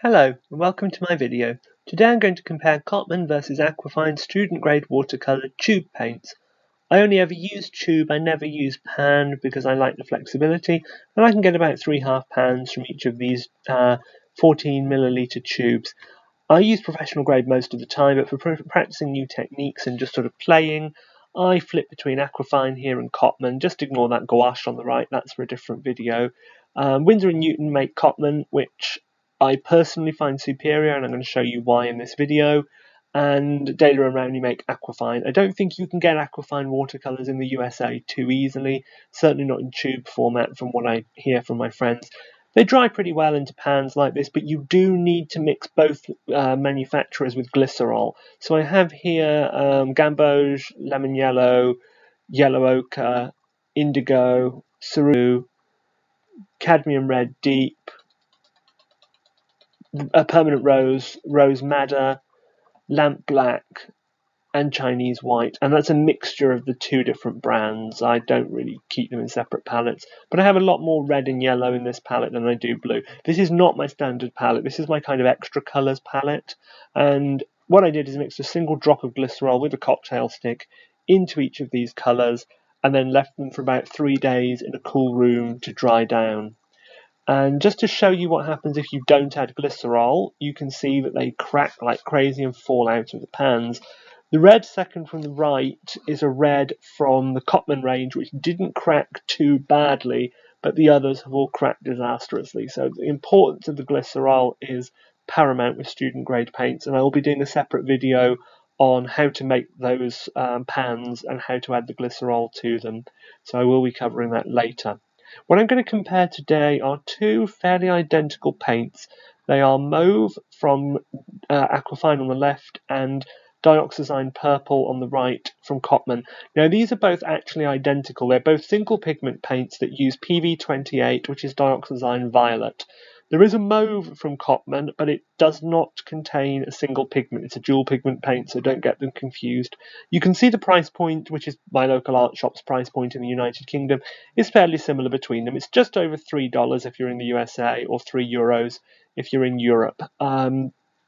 Hello and welcome to my video. Today I'm going to compare Cotman versus Aquafine student grade watercolour tube paints. I only ever use tube, I never use pan because I like the flexibility, and I can get about 3.5 pans from each of these 14ml tubes. I use professional grade most of the time, but for practicing new techniques and just sort of playing, I flip between Aquafine here and Cotman. Just ignore that gouache on the right, that's for a different video. Winsor and Newton make Cotman, which I personally find superior, and I'm going to show you why in this video. And Daler and Rowney make Aquafine. I don't think you can get Aquafine watercolours in the USA too easily, certainly not in tube format from what I hear from my friends. They dry pretty well into pans like this, but you do need to mix both manufacturers with glycerol. So I have here gamboge, lemon yellow, yellow ochre, indigo, cerulean, cadmium red deep, a permanent rose, rose madder, lamp black, and Chinese white, and that's a mixture of the two different brands. I don't really keep them in separate palettes, but I have a lot more red and yellow in this palette than I do blue. This is not my standard palette, this is my kind of extra colours palette, and what I did is mix a single drop of glycerol with a cocktail stick into each of these colours, and then left them for about 3 days in a cool room to dry down. And just to show you what happens if you don't add glycerol, you can see that they crack like crazy and fall out of the pans. The red second from the right is a red from the Cotman range, which didn't crack too badly, but the others have all cracked disastrously. So the importance of the glycerol is paramount with student grade paints, and I will be doing a separate video on how to make those pans and how to add the glycerol to them. So I will be covering that later. What I'm going to compare today are two fairly identical paints. They are Mauve from Aquafine on the left and Dioxazine Purple on the right from Cotman. Now these are both actually identical. They're both single pigment paints that use PV28, which is Dioxazine Violet. There is a Mauve from Cotman, but it does not contain a single pigment. It's a dual pigment paint, so don't get them confused. You can see the price point, which is my local art shop's price point in the United Kingdom, is fairly similar between them. It's just over $3 if you're in the USA, or €3 if you're in Europe.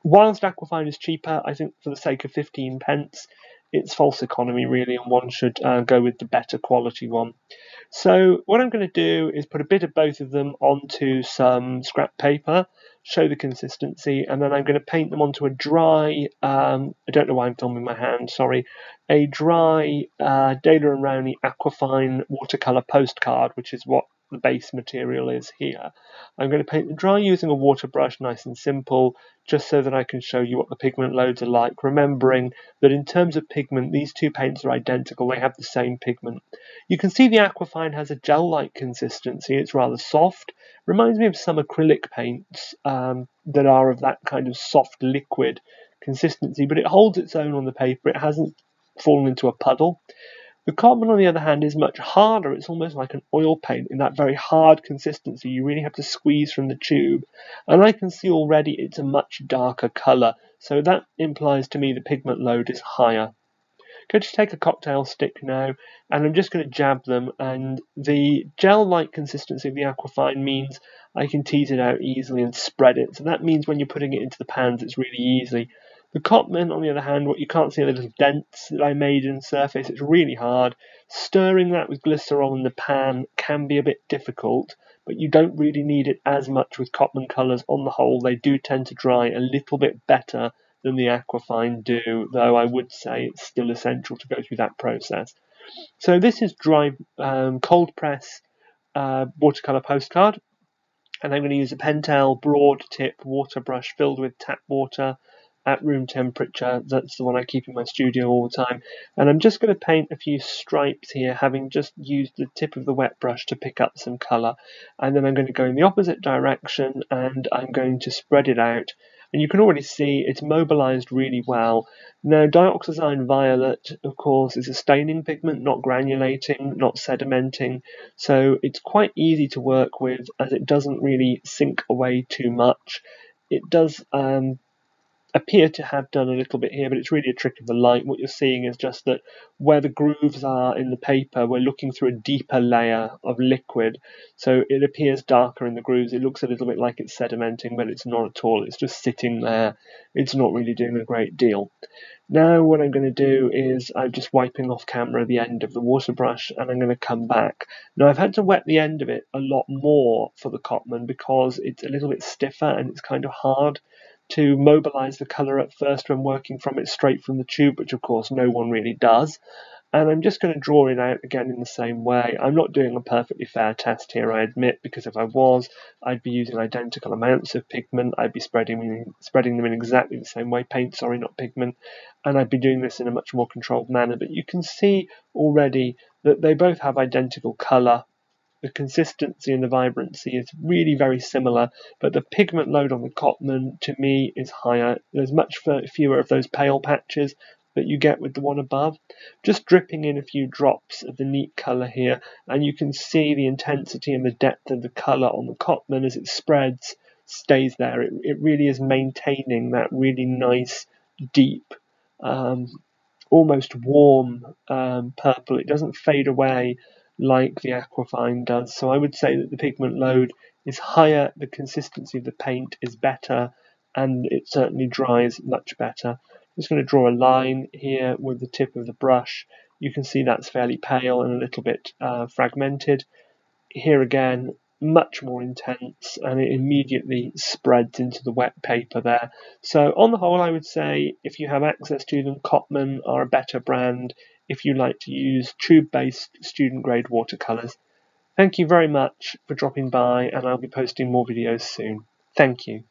Whilst Aquafine is cheaper, I think for the sake of 15 pence, it's false economy really, and one should go with the better quality one. So what I'm going to do is put a bit of both of them onto some scrap paper, show the consistency, and then I'm going to paint them onto a dry, I don't know why I'm filming my hand, sorry, a dry Daler and Rowney Aquafine watercolour postcard, which is what the base material is here. I'm going to paint the dry using a water brush, nice and simple, just so that I can show you what the pigment loads are like, remembering that in terms of pigment, these two paints are identical, they have the same pigment. You can see the Aquafine has a gel-like consistency, it's rather soft, reminds me of some acrylic paints that are of that kind of soft liquid consistency, but it holds its own on the paper, it hasn't fallen into a puddle. The Cotman, on the other hand, is much harder. It's almost like an oil paint in that very hard consistency. You really have to squeeze from the tube. And I can see already it's a much darker colour. So that implies to me the pigment load is higher. I'm going to take a cocktail stick now, and I'm just going to jab them. And the gel-like consistency of the Aquafine means I can tease it out easily and spread it. So that means when you're putting it into the pans, it's really easy. The Cotman, on the other hand, what you can't see are the little dents that I made in the surface. It's really hard. Stirring that with glycerol in the pan can be a bit difficult, but you don't really need it as much with Cotman colours on the whole. They do tend to dry a little bit better than the Aquafine do, though I would say it's still essential to go through that process. So this is dry cold press watercolour postcard, and I'm going to use a Pentel broad tip water brush filled with tap water at room temperature. That's the one I keep in my studio all the time, and I'm just going to paint a few stripes here, having just used the tip of the wet brush to pick up some colour, and then I'm going to go in the opposite direction and I'm going to spread it out, and you can already see it's mobilized really well. Now Dioxazine Violet, of course, is a staining pigment, not granulating, not sedimenting, so it's quite easy to work with as it doesn't really sink away too much. It does appear to have done a little bit here, but it's really a trick of the light. What you're seeing is just that where the grooves are in the paper, we're looking through a deeper layer of liquid, so it appears darker in the grooves. It looks a little bit like it's sedimenting, but it's not at all. It's just sitting there. It's not really doing a great deal. Now what I'm going to do is I'm just wiping off camera the end of the water brush, and I'm going to come back. Now I've had to wet the end of it a lot more for the Cotman because it's a little bit stiffer and it's kind of hard to mobilize the colour at first when working from it straight from the tube, which of course no one really does. And I'm just going to draw it out again in the same way. I'm not doing a perfectly fair test here, I admit, because if I was, I'd be using identical amounts of pigment. I'd be spreading them in exactly the same way, paint, sorry, not pigment, and I'd be doing this in a much more controlled manner. But you can see already that they both have identical colour. The consistency and the vibrancy is really very similar, but the pigment load on the Cotman, to me, is higher. There's much fewer of those pale patches that you get with the one above. Just dripping in a few drops of the neat colour here, and you can see the intensity and the depth of the colour on the Cotman as it spreads, stays there. It really is maintaining that really nice, deep, almost warm purple. It doesn't fade away like the Aquafine does. So I would say that the pigment load is higher, the consistency of the paint is better, and it certainly dries much better. I'm just going to draw a line here with the tip of the brush. You can see that's fairly pale and a little bit fragmented. Here again, much more intense, and it immediately spreads into the wet paper there. So on the whole, I would say if you have access to them, Cotman are a better brand if you like to use tube-based student-grade watercolours. Thank you very much for dropping by, and I'll be posting more videos soon. Thank you.